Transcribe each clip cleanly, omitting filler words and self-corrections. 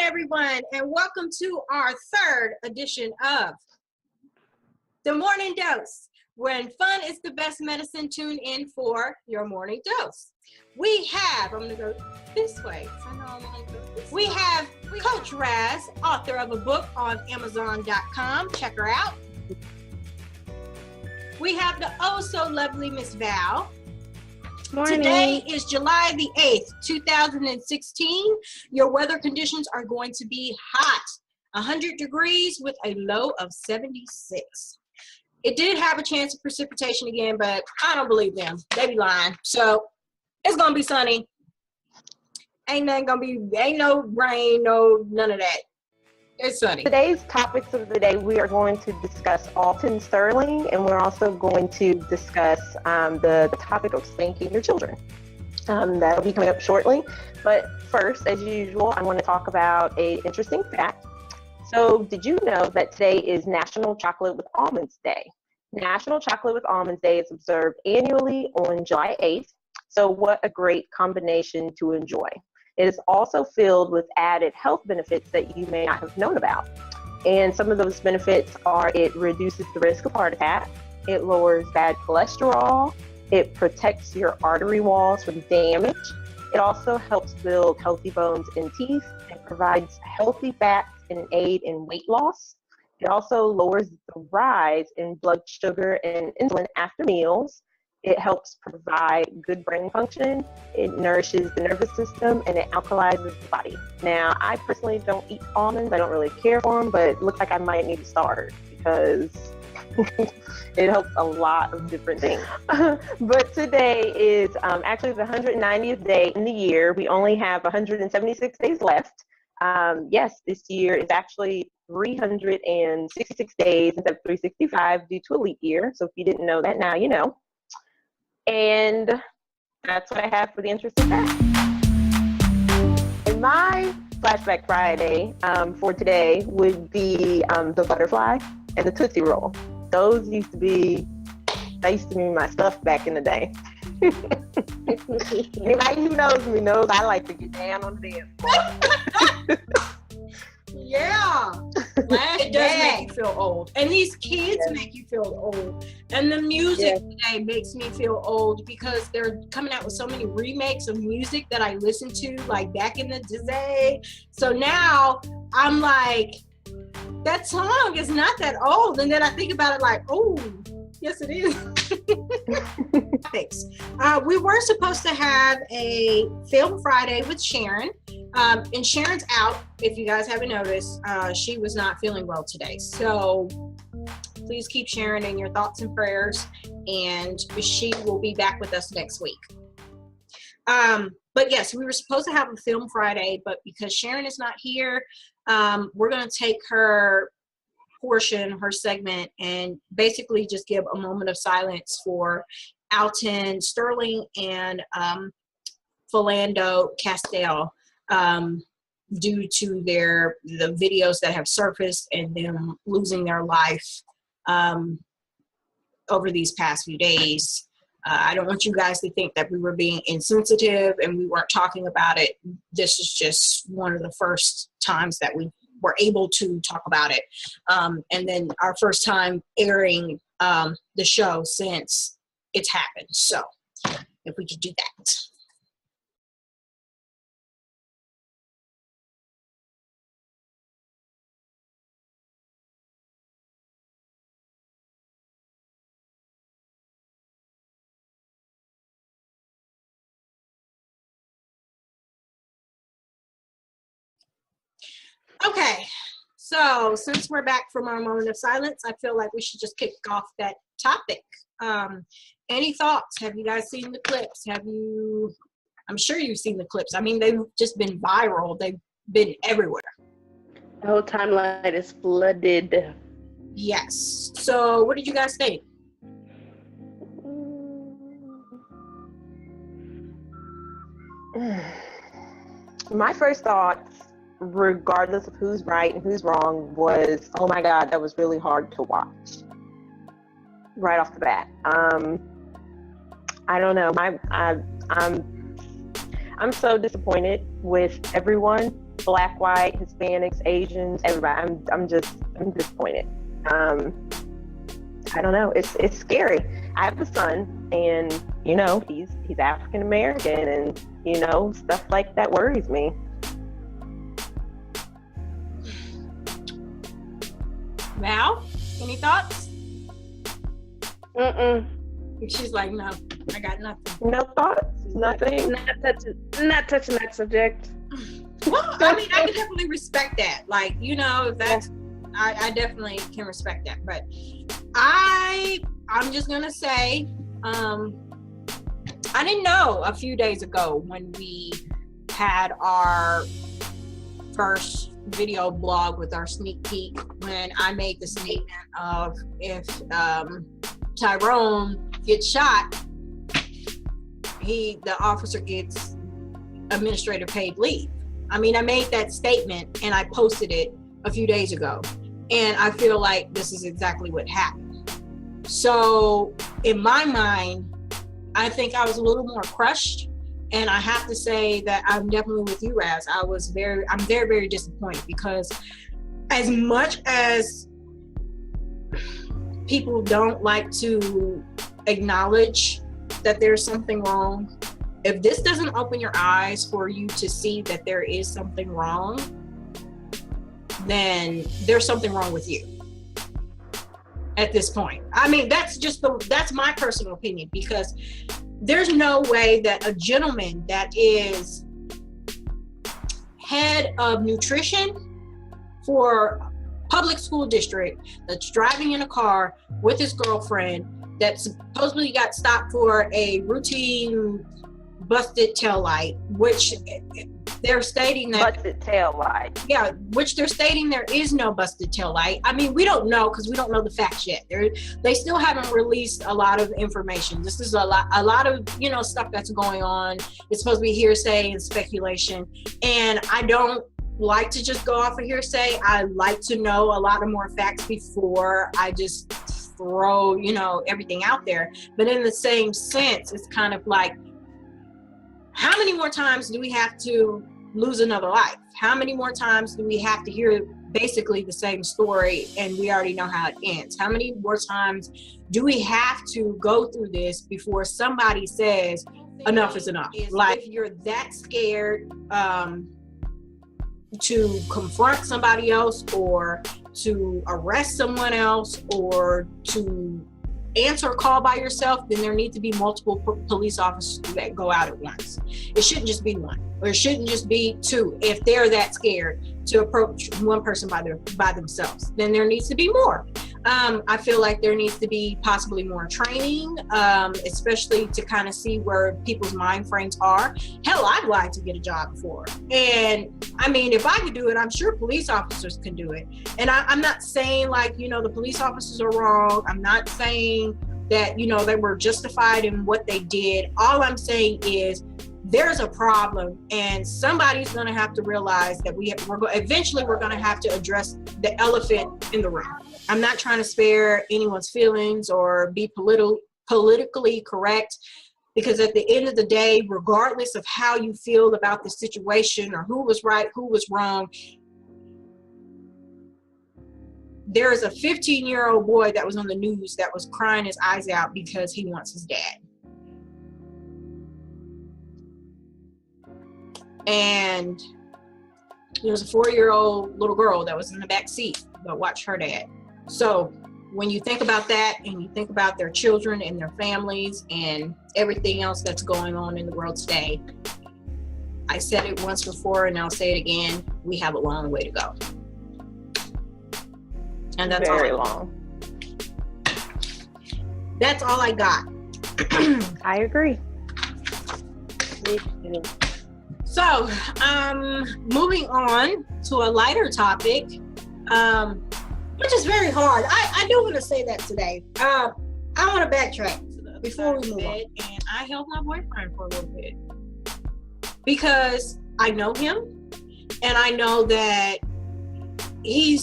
everyone, and welcome to our third edition of The Morning Dose. When fun is the best medicine, tune in for your morning dose. We have, I'm going to go this way. I know I'm going to go this way. We have Coach Raz, author of a book on Amazon.com. Check her out. We have the oh so lovely Miss Val. Morning. Today is July the 8th, 2016. Your weather conditions are going to be hot, 100 degrees with a low of 76. It did have a chance of precipitation again, but I don't believe them. They be lying. So it's going to be sunny. Ain't no rain, none of that. It's sunny. Today's topics of the day, we are going to discuss Alton Sterling, and we're also going to discuss the topic of spanking your children. That'll be coming up shortly. But first, as usual, I want to talk about an interesting fact. So did you know that today is National Chocolate with Almonds Day? National Chocolate with Almonds Day is observed annually on July 8th. So what a great combination to enjoy. It is also filled with added health benefits that you may not have known about. And some of those benefits are it reduces the risk of heart attack, it lowers bad cholesterol, it protects your artery walls from damage, it also helps build healthy bones and teeth, and provides healthy fats and aid in weight loss. It also lowers the rise in blood sugar and insulin after meals. It helps provide good brain function, it nourishes the nervous system, and it alkalizes the body. Now, I personally don't eat almonds. I don't really care for them, but it looks like I might need to start because it helps a lot of different things. But today is actually the 190th day in the year. We only have 176 days left. Yes, this year is actually 366 days instead of 365 due to a leap year. So if you didn't know that, now you know. And that's what I have for the interesting fact. And my Flashback Friday for today would be the butterfly and the Tootsie Roll. That used to be my stuff back in the day. Anybody who knows me knows I like to get down on the dance floor. Yeah. It does make you feel old. And these kids make you feel old. And the music today makes me feel old because they're coming out with so many remakes of music that I listened to like back in the day. So now I'm like, that song is not that old. And then I think about it like, oh, yes it is. Thanks. We were supposed to have a Film Friday with Sharon. And Sharon's out, if you guys haven't noticed. She was not feeling well today. So please keep Sharon in your thoughts and prayers. And she will be back with us next week. But yes, we were supposed to have a Film Friday, but because Sharon is not here, we're going to take her portion, her segment, and basically just give a moment of silence for Alton Sterling and Philando Castile. Due to the videos that have surfaced and them losing their life over these past few days. I don't want you guys to think that we were being insensitive and we weren't talking about it. This is just one of the first times that we were able to talk about it. And then our first time airing the show since it's happened. So if we could do that. Okay, so since we're back from our moment of silence, I feel like we should just kick off that topic. Any thoughts? Have you guys seen the clips? I'm sure you've seen the clips. I mean, they've just been viral. They've been everywhere. The whole timeline is flooded. Yes. So what did you guys think? My first thoughts, regardless of who's right and who's wrong, was, oh my God, that was really hard to watch. Right off the bat. I don't know. I'm so disappointed with everyone Black, white, Hispanics, Asians, everybody. I'm disappointed. I don't know. It's scary. I have a son, and he's African American, and stuff like that worries me. Val, any thoughts? Mm-mm. She's like, no, I got nothing. No thoughts. Nothing. Not touching that subject. Well, I mean, I can definitely respect that. Like, if that's, I definitely can respect that. But I'm just gonna say, I didn't know a few days ago when we had our first video blog with our sneak peek, when I made the statement of if Tyrone gets shot, the officer gets administrative paid leave. I mean, I made that statement and I posted it a few days ago, and I feel like this is exactly what happened. So in my mind, I think I was a little more crushed, and I have to say that I'm definitely with you, Raz. I'm very, very disappointed, because as much as people don't like to acknowledge that there's something wrong, if this doesn't open your eyes for you to see that there is something wrong, then there's something wrong with you at this point. I mean, that's my personal opinion, because there's no way that a gentleman that is head of nutrition for public school district, that's driving in a car with his girlfriend, that supposedly got stopped for a routine busted tail light, which they're stating that busted tail light. Yeah, which they're stating there is no busted tail light. I mean, we don't know, because we don't know the facts yet. They still haven't released a lot of information. This is a lot of stuff that's going on. It's supposed to be hearsay and speculation, and I don't like to just go off of hearsay. I like to know a lot of more facts before I just throw everything out there. But in the same sense, it's kind of like, how many more times do we have to lose another life? How many more times do we have to hear basically the same story and we already know how it ends? How many more times do we have to go through this before somebody says enough is enough? Like, if you're that scared to confront somebody else, or to arrest someone else, or to answer a call by yourself, then there need to be multiple police officers that go out at once. It shouldn't just be one, or it shouldn't just be two. If they're that scared to approach one person by themselves, then there needs to be more. I feel like there needs to be possibly more training, especially to kind of see where people's mind frames are. Hell, I've lied to get a job before. And I mean, if I could do it, I'm sure police officers can do it. And I'm not saying like, the police officers are wrong. I'm not saying that, they were justified in what they did. All I'm saying is there's a problem, and somebody's going to have to realize that eventually we're going to have to address the elephant in the room. I'm not trying to spare anyone's feelings or be politically correct, because at the end of the day, regardless of how you feel about the situation or who was right, who was wrong, there is a 15-year-old boy that was on the news that was crying his eyes out because he wants his dad. And there was a 4-year-old little girl that was in the back seat but watched her dad. So when you think about that, and you think about their children and their families and everything else that's going on in the world today, I said it once before and I'll say it again, we have a long way to go. And that's very long. That's all I got. I agree. Me too. So, moving on to a lighter topic, which is very hard. I do want to say that today. I want to backtrack before we move on. And I held my boyfriend for a little bit, because I know him, and I know that he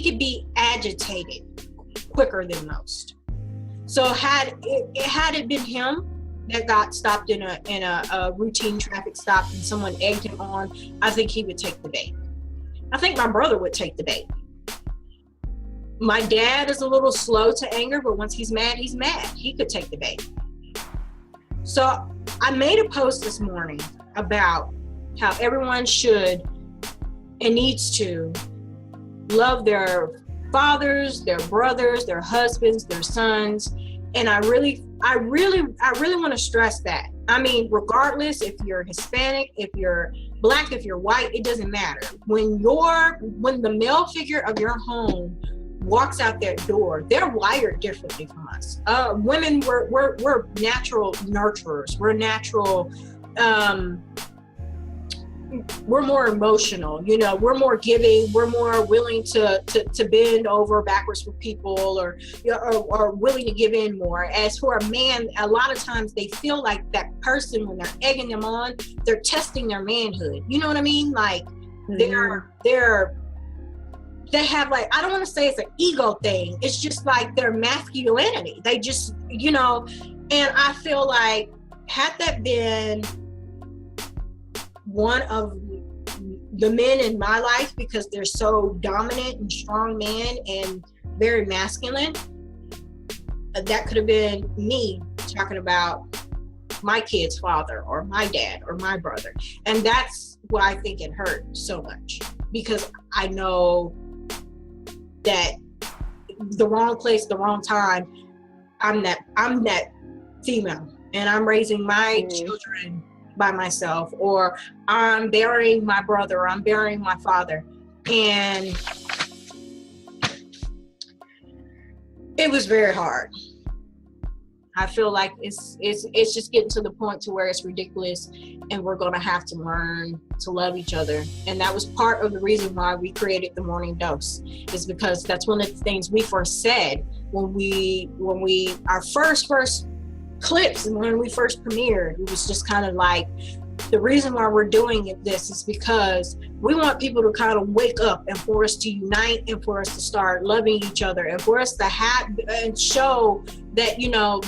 could be agitated quicker than most. So had it been him, that got stopped in a routine traffic stop and someone egged him on, I think he would take the bait. I think my brother would take the bait. My dad is a little slow to anger, but once he's mad, he's mad. He could take the bait. So I made a post this morning about how everyone should and needs to love their fathers, their brothers, their husbands, their sons. And I really want to stress that. I mean, regardless if you're Hispanic, if you're Black, if you're white, it doesn't matter. When the male figure of your home walks out that door, they're wired differently from us. Women, we're natural nurturers. We're natural. We're more emotional, we're more giving, we're more willing to bend over backwards for people or willing to give in more. As for a man, a lot of times they feel like that person, when they're egging them on, they're testing their manhood. You know what I mean? Like they have, like, I don't want to say it's an ego thing. It's just like their masculinity. They just, and I feel like had that been one of the men in my life, because they're so dominant and strong men and very masculine, that could have been me talking about my kid's father or my dad or my brother. And that's why I think it hurt so much, because I know that the wrong place, the wrong time, I'm that female and I'm raising my children by myself, or I'm burying my brother, or I'm burying my father. And it was very hard. I feel like it's just getting to the point to where it's ridiculous, and we're going to have to learn to love each other. And that was part of the reason why we created the Morning Dose, is because that's one of the things we first said when we our first clips, and when we first premiered. It was just kind of like, the reason why we're doing this is because we want people to kind of wake up, and for us to unite, and for us to start loving each other, and for us to have and show that,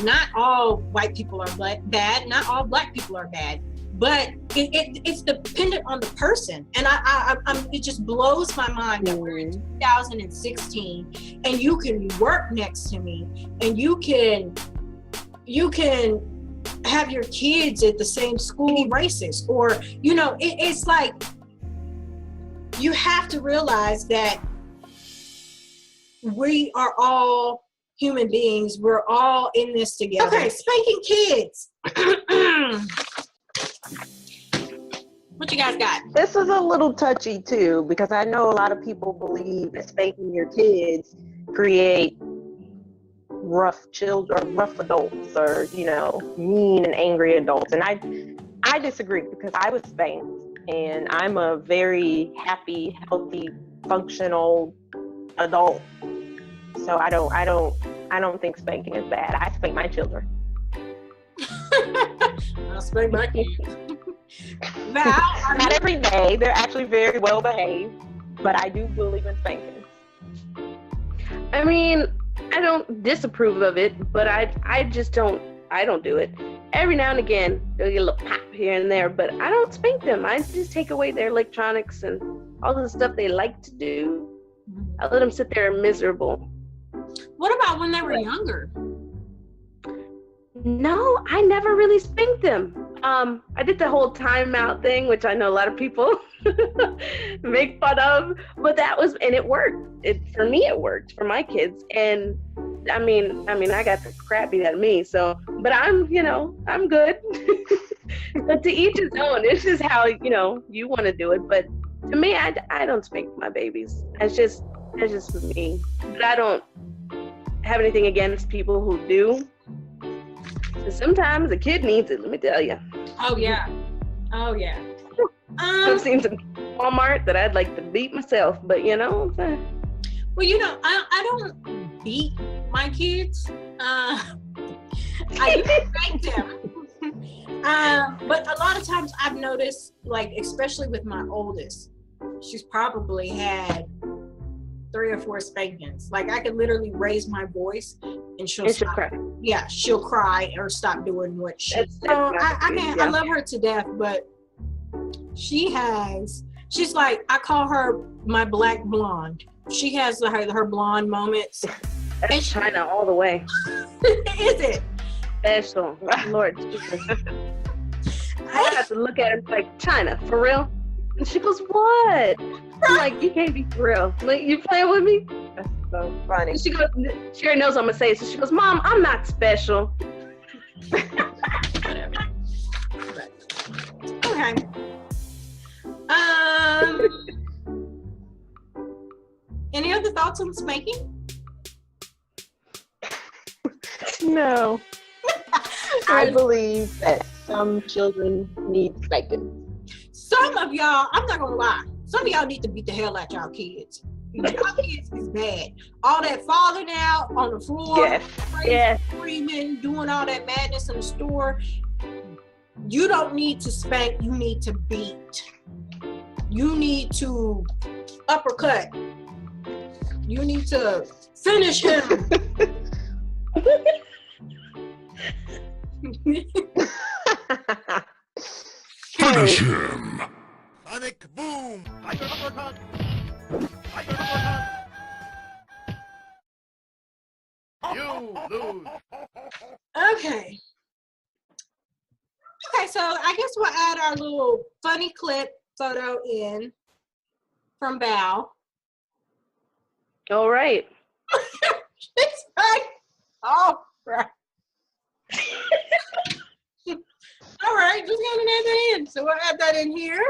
not all white people are bad, not all Black people are bad, but it's dependent on the person. And it just blows my mind that we're in 2016 and you can work next to me, and you can have your kids at the same school races, or it's like, you have to realize that we are all human beings. We're all in this together. Okay, Spanking Kids. What you guys got? This is a little touchy too, because I know a lot of people believe that spanking your kids create rough children, rough adults, or mean and angry adults. And I disagree, because I was spanked, and I'm a very happy, healthy, functional adult. So I don't think spanking is bad. I spank my children. I'll spank my kids. Not every day. They're actually very well behaved, but I do believe in spanking. I mean, I don't disapprove of it, but I don't do it. Every now and again, they'll get a little pop here and there, but I don't spank them. I just take away their electronics and all the stuff they like to do. I let them sit there miserable. What about when they were younger? No, I never really spanked them. I did the whole timeout thing, which I know a lot of people make fun of, but it worked. For me, it worked for my kids. And I mean, I got the crap beat out of me. So, but I'm good. But to each his own. It's just how, you want to do it. But to me, I don't spank my babies. That's just me. But I don't have anything against people who do. Sometimes a kid needs it, let me tell you. Oh yeah. I've seen some Walmart that I'd like to beat myself, but Well, I don't beat my kids. I do spank them. But a lot of times I've noticed, like, especially with my oldest, she's probably had 3 or 4 spankings. Like I could literally raise my voice and she'll stop. cry. Yeah, she'll cry or stop doing what she. I I love her to death, but she's like, I call her my black blonde. She has her blonde moments. That's China all the way. Is it? Special. Lord Jesus. I have to look at her like, China, for real? And she goes, what? I'm like, you can't be for real. Like, you playing with me? That's so funny. And she goes, she already knows I'm gonna say it. So she goes, Mom, I'm not special. Whatever. Okay. Any other thoughts on spanking? No. I believe that some children need spanking. Some of y'all, I'm not gonna lie, some of y'all need to beat the hell out y'all kids. Y'all kids is bad. All that falling out on the floor, crazy, screaming, doing all that madness in the store. You don't need to spank, you need to beat. You need to uppercut. You need to finish him. Finish him. Sonic boom! You lose. Okay. Okay, so I guess we'll add our little funny clip photo in from Val. All right. It's like, oh, right. All right, just gonna add that in. So we'll add that in here.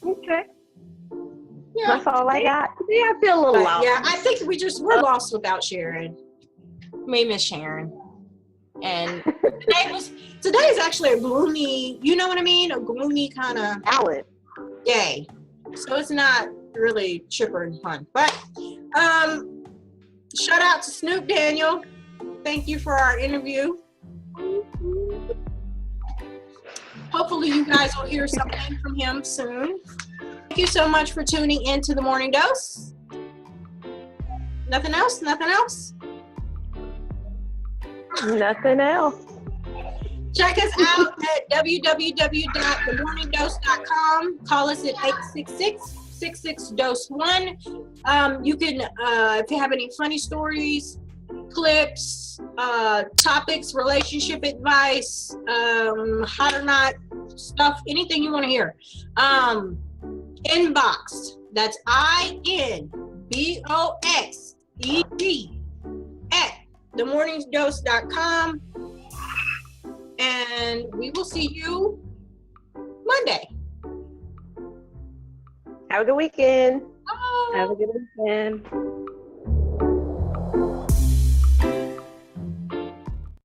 Okay. Yeah. That's all I got. Yeah, I feel a little But, lost. yeah, I think we're lost without Sharon. Me, Miss Sharon. And today is actually a gloomy, you know what I mean? A gloomy kind of Talent. day. So it's not really chipper and fun. But shout out to Snoop Daniel. Thank you for our interview. Hopefully you guys will hear something from him soon. Thank you so much for tuning in to the Morning Dose. Nothing else? Nothing else? Nothing else. Check us out at www.themorningdose.com. Call us at 866-66-DOSE-1. You can, if you have any funny stories, clips, topics, relationship advice, hot or not stuff, anything you want to hear, inbox. That's INBOXED at themorningsdose.com, and we will see you Monday. Have a good weekend. Bye. Have a good weekend.